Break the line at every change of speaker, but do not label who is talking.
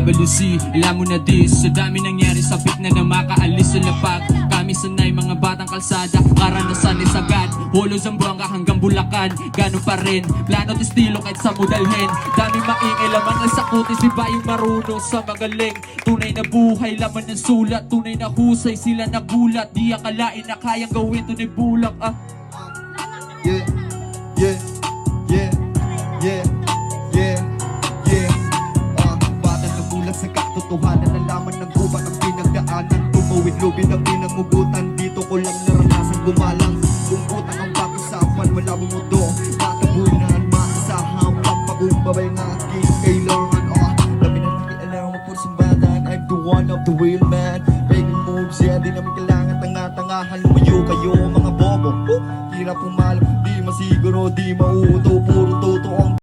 WC, alam mo na this. Sa dami nangyari sa beat na makaalis sa lapag. Kami sanay mga batang kalsada, karanasan is agad. Hulo Zamboanga hanggang Bulacan, gano'n pa rin plano at estilo kahit sa mudalhin. Dami maingay, laman lang sa kutis, di ba yung marunong sa magaling. Tunay na buhay, laman ng sulat, tunay na husay, sila nagulat. Di akalain na kayang gawin, tunay bulak
Yeah, yeah, yeah, yeah, yeah, yeah. Batang nagulat sa katotohanan, nalaman ng gubat ang pinagdaanan. Tumawid lubid ang pinangugutan, dito ko lang naranasan gumalang. Kung utang ang pag-usapan, wala mo mundo, matabunan, maasahan, papagumbabay ng aking kailangan. Labi na nakialam mo po simbahan, I'm the one of the real man. Making moves, yeah, di namin kailangan tanga-tangahan. Lumayo kayo mga bobo, hirap pumalap, di masiguro, di mauto, puro totoo ang